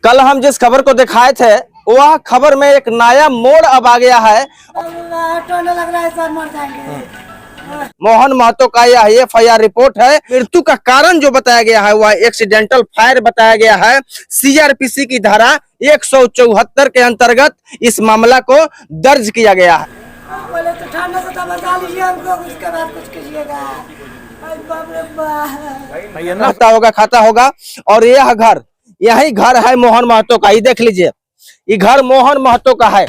कल हम जिस खबर को दिखाए थे वह खबर में एक नया मोड़ अब आ गया है। लग रहा है सर मर जाएंगे। मोहन महतो का यह एफआईआर रिपोर्ट है। मृत्यु का कारण जो बताया गया है वह एक्सीडेंटल फायर बताया गया है। सीआरपीसी की धारा 174 के अंतर्गत इस मामला को दर्ज किया गया है। बोले तो ठंडा से तो बचा लीजिए हमको, उसके बाद कुछ कीजिएगा। बाप रे बाप। रहता होगा, खाता होगा। और यह घर, यही घर है मोहन महतो का। ये देख लीजिए, ये घर मोहन महतो का है।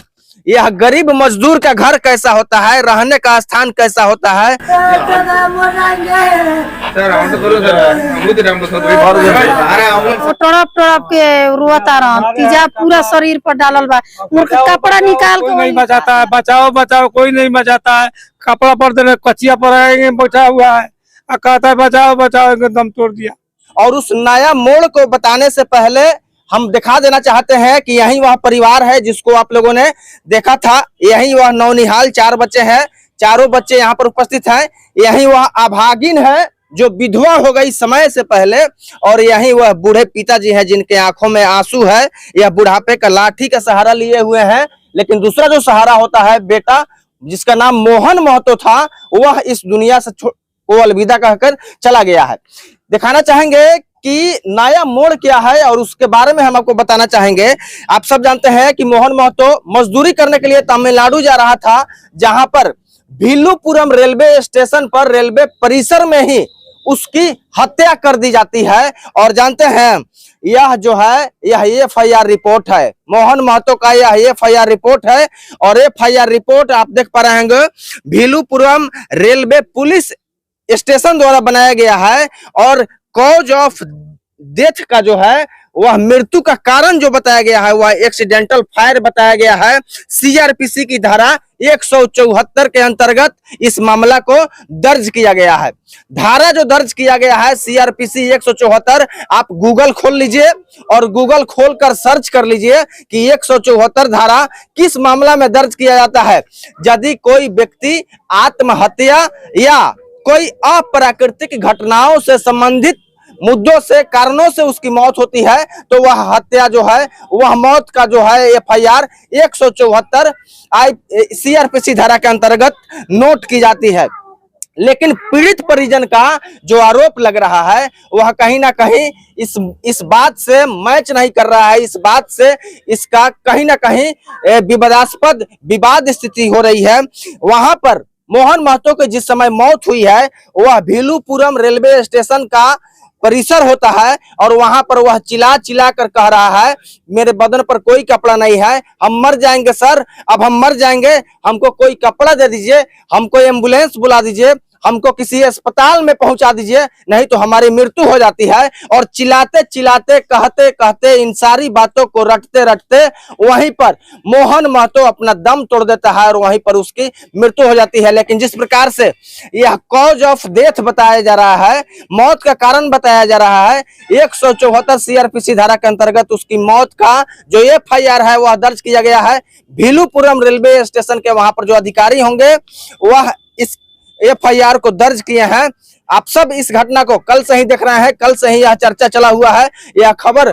यह गरीब मजदूर का घर कैसा होता है, रहने का स्थान कैसा होता है। टड़प टड़प के रोता रहा, तीजा पूरा शरीर पर डालल बा, कपड़ा निकाल के नहीं बचाता है। बचाओ बचाओ, कोई नहीं बचाता है। कपड़ा पर देने कचिया पर आएंगे, बचा हुआ है। कहता है बचाओ बचाओ, दम तोड़ दिया। और उस नया मोड़ को बताने से पहले हम दिखा देना चाहते हैं कि यही वह परिवार है जिसको आप लोगों ने देखा था। यही वह नौनिहाल 4 बच्चे हैं, चारों बच्चे यहाँ पर उपस्थित हैं। यही वह अभागिन है जो विधवा हो गई समय से पहले। और यही वह बूढ़े पिताजी हैं जिनके आंखों में आंसू है। यह बुढ़ापे का लाठी का सहारा लिए हुए हैं, लेकिन दूसरा जो सहारा होता है बेटा, जिसका नाम मोहन महतो था, वह इस दुनिया से वो अलविदा कहकर चला गया है। दिखाना चाहेंगे कि नया मोड़ क्या है और उसके बारे में हम आपको बताना चाहेंगे। आप सब जानते हैं कि मोहन महतो मजदूरी करने के लिए तमिलनाडु जा रहा था, जहां पर भिल्लुपुरम रेलवे स्टेशन पर रेलवे परिसर में ही उसकी हत्या कर दी जाती है। और जानते हैं यह जो है यह एफआईआर रिपोर्ट है, मोहन महतो का यह एफआईआर रिपोर्ट है। और एफआईआर रिपोर्ट आप देख पा रहे हैं, भिल्लुपुरम रेलवे पुलिस स्टेशन द्वारा बनाया गया है। और कॉज ऑफ डेथ का जो है वह मृत्यु का कारण जो बताया गया है वह एक्सीडेंटल फायर बताया गया है। सीआरपीसी की धारा 174 के अंतर्गत इस मामला को दर्ज किया गया है। धारा जो दर्ज किया गया है सीआरपीसी 174, आप गूगल खोल लीजिए और गूगल खोलकर सर्च कर लीजिए कि 174 धारा किस मामला में दर्ज किया जाता है। यदि कोई व्यक्ति आत्महत्या या कोई अप्राकृतिक घटनाओं से संबंधित मुद्दों से, कारणों से उसकी मौत होती है तो वह हत्या जो है, वह मौत का जो है एफआईआर 174 सीआरपीसी धारा के अंतर्गत नोट की जाती है। लेकिन पीड़ित परिजन का जो आरोप लग रहा है वह कहीं ना कहीं इस बात से मैच नहीं कर रहा है। इस बात से इसका कहीं ना कहीं विवादास्पद विवाद स्थिति हो रही है। वहां पर मोहन महतो के जिस समय मौत हुई है वह भिल्लुपुरम रेलवे स्टेशन का परिसर होता है। और वहां पर वह चिल्ला चिल्ला कर कह रहा है, मेरे बदन पर कोई कपड़ा नहीं है, हम मर जाएंगे सर, अब हम मर जाएंगे, हमको कोई कपड़ा दे दीजिए, हमको एम्बुलेंस बुला दीजिए, हमको किसी अस्पताल में पहुंचा दीजिए, नहीं तो हमारी मृत्यु हो जाती है। और चिल्लाते चिल्लाते, कहते कहते, इन सारी बातों को रटते रटते वहीं पर मोहन महतो अपना दम तोड़ देता है और वहीं पर उसकी मृत्यु हो जाती है। लेकिन जिस प्रकार से यह कॉज ऑफ डेथ बताया जा रहा है, मौत का कारण बताया जा रहा है, 174 सीआरपीसी धारा के अंतर्गत उसकी मौत का जो एफआईआर है वह दर्ज किया गया है। भिल्लुपुरम रेलवे स्टेशन के वहां पर जो अधिकारी होंगे वह इस एफआईआर को दर्ज किए हैं। आप सब इस घटना को कल से ही देख रहे हैं, कल से ही यह चर्चा चला हुआ है। यह खबर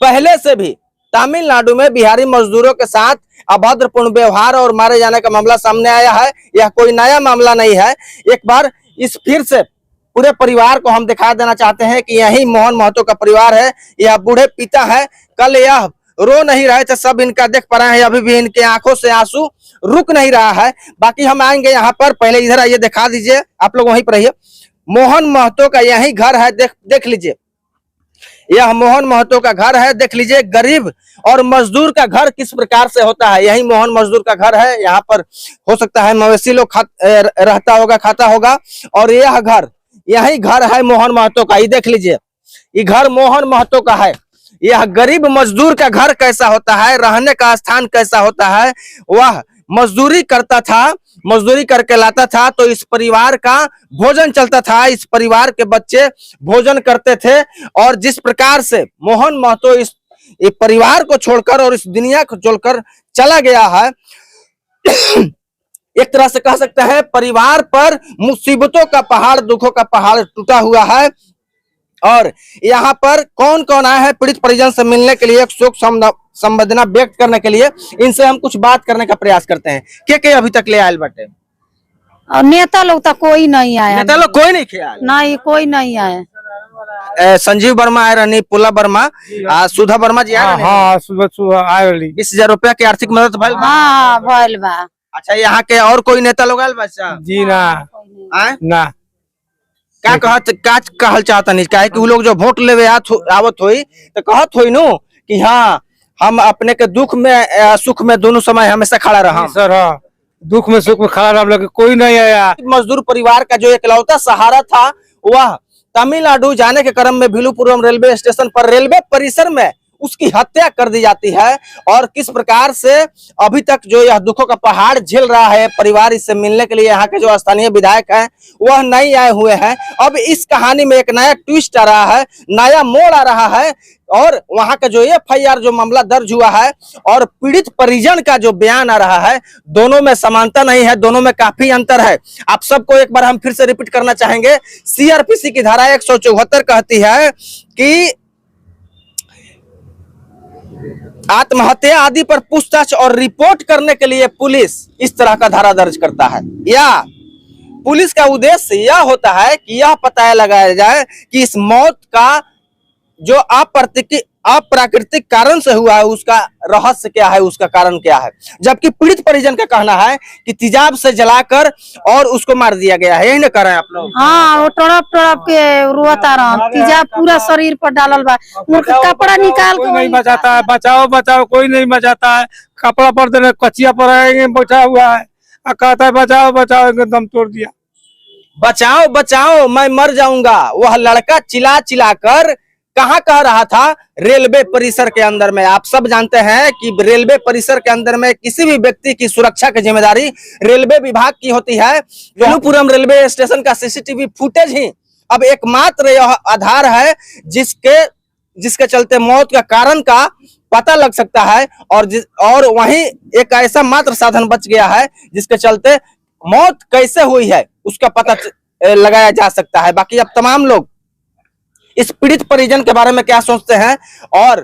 पहले से भी तमिलनाडु में बिहारी मजदूरों के साथ अभद्रपूर्ण व्यवहार और मारे जाने का मामला सामने आया है। यह कोई नया मामला नहीं है। एक बार इस फिर से पूरे परिवार को हम दिखा देना चाहते हैं कि यही मोहन महतो का परिवार है। यह बूढ़े पिता है। कल यह रो नहीं रहे थे, सब इनका देख पा रहे हैं, अभी भी इनके आंखों से आंसू रुक नहीं रहा है। बाकी हम आएंगे यहाँ पर, पहले इधर आइए, दिखा दीजिए, आप लोग वहीं पर रहिए। मोहन महतो का यही घर है, देख लीजिए, यह मोहन महतो का घर है। देख लीजिए गरीब और मजदूर का घर किस प्रकार से होता है। यही मोहन मजदूर का घर है। यहाँ पर हो सकता है मवेशी लोग रहता होगा, खाता होगा। और यह घर, यही घर है मोहन महतो का। ये देख लीजिए, ये घर मोहन महतो का है। यह गरीब मजदूर का घर कैसा होता है, रहने का स्थान कैसा होता है। वह मजदूरी करता था, मजदूरी करके लाता था तो इस परिवार का भोजन चलता था, इस परिवार के बच्चे भोजन करते थे। और जिस प्रकार से मोहन महतो इस परिवार को छोड़कर और इस दुनिया को छोड़कर चला गया है, एक तरह से कह सकते हैं परिवार पर मुसीबतों का पहाड़, दुखों का पहाड़ टूटा हुआ है। और यहाँ पर कौन कौन आया है पीड़ित परिजन से मिलने के लिए, एक शोक संवेदना व्यक्त करने के लिए, इनसे हम कुछ बात करने का प्रयास करते हैं। के अभी तक ले आयल बटे? और नेता लोग तो कोई नहीं आया। नेता लोग कोई नहीं खेल? नहीं, कोई नहीं आया। संजीव वर्मा आए रहनी, पुला वर्मा, सुधा वर्मा जी आए रहनी। हाँ सुबह आए रही। 20,000 रुपया की आर्थिक मदद भइल बा? हाँ भइल बा। अच्छा, यहाँ के और कोई नेता लोग आयल बच्चा? जी ना आए ना। क्या कहल चाहता नहीं? क्या कि वो लोग जो वोट लेवे आवत हुई तो कहत हुई नो कि हाँ हम अपने के दुख में सुख में दोनों समय हमेशा खड़ा रहा। सर हाँ, दुख में सुख में खड़ा रहा, हम लोग कोई नहीं आया। मजदूर परिवार का जो इकलौता सहारा था वह तमिलनाडु जाने के क्रम में भिलुपुरम रेलवे स्टेशन पर रेलवे परिसर में उसकी हत्या कर दी जाती है। और किस प्रकार से अभी तक जो यह दुखों का पहाड़ झेल रहा है परिवार, इससे मिलने के लिए यहाँ के जो स्थानीय विधायक हैं वह नहीं आए हुए हैं। अब इस कहानी में एक नया ट्विस्ट आ रहा है, नया मोड़ आ रहा है। और वहां का जो FIR जो मामला दर्ज हुआ है और पीड़ित परिजन का जो बयान आ रहा है, दोनों में समानता नहीं है, दोनों में काफी अंतर है। आप सबको एक बार हम फिर से रिपीट करना चाहेंगे। CRPC की धारा 174 कहती है कि आत्महत्या आदि पर पूछताछ और रिपोर्ट करने के लिए पुलिस इस तरह का धारा दर्ज करता है, या पुलिस का उद्देश्य यह होता है कि यह पता लगाया जाए कि इस मौत का जो अप्राकृतिक कारण से हुआ है उसका रहस्य क्या है, उसका कारण क्या है। जबकि पीड़ित परिजन का कहना है कि तेजाब से जलाकर और उसको मार दिया गया है। यही ना कह रहे हैं आप लोग? हाँ, वो तड़प तड़प के रोता रहा, तेजाब पूरा शरीर पर डालल बा, उनका कपड़ा निकाल के नहीं बचाता है। बचाओ बचाओ, कोई नहीं बचाता है। कपड़ा पर देने कचिया पर बैठा हुआ है, कहता है बचाओ बचाओ, दम तोड़ दिया। बचाओ बचाओ मैं मर जाऊंगा, वह लड़का चिल्ला चिल्ला कर कहाँ कह रहा था? रेलवे परिसर के अंदर में। आप सब जानते हैं कि रेलवे परिसर के अंदर में किसी भी व्यक्ति की सुरक्षा की जिम्मेदारी रेलवे विभाग की होती है। भिलुपुरम रेलवे स्टेशन का CCTV फुटेज ही अब एकमात्र यह आधार है जिसके चलते मौत का कारण का पता लग सकता है। और वहीं एक ऐसा मात्र साधन बच गया है जिसके चलते मौत कैसे हुई है उसका पता लगाया जा सकता है। बाकी अब तमाम लोग इस पीड़ित परिजन के बारे में क्या सोचते हैं और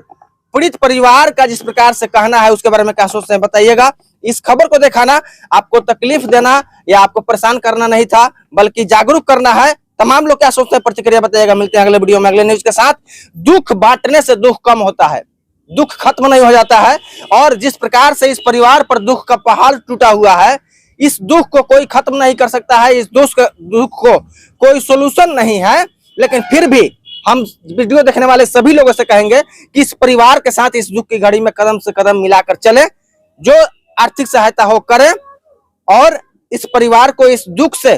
पीड़ित परिवार का जिस प्रकार से कहना है उसके बारे में क्या सोचते हैं, बताइएगा। इस खबर को दिखाना आपको तकलीफ देना या आपको परेशान करना नहीं था, बल्कि जागरूक करना है। तमाम लोग क्या सोचते हैं प्रतिक्रिया बताइएगा। मिलते हैं अगले वीडियो में अगले न्यूज के साथ। दुख बांटने से दुख कम होता है, दुख खत्म नहीं हो जाता है। और जिस प्रकार से इस परिवार पर दुख का पहाड़ टूटा हुआ है, इस दुख को कोई खत्म नहीं कर सकता है, इस दुख को कोई सोल्यूशन नहीं है। लेकिन फिर भी हम वीडियो देखने वाले सभी लोगों से कहेंगे कि इस परिवार के साथ इस दुख की घड़ी में कदम से कदम मिलाकर चले, जो आर्थिक सहायता हो करें और इस परिवार को इस दुख से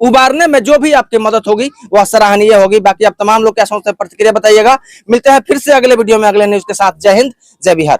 उबारने में जो भी आपकी मदद होगी वह सराहनीय होगी। बाकी आप तमाम लोग क्या सोचते हैं प्रतिक्रिया बताइएगा। मिलते हैं फिर से अगले वीडियो में अगले न्यूज के साथ। जय हिंद, जय बिहार।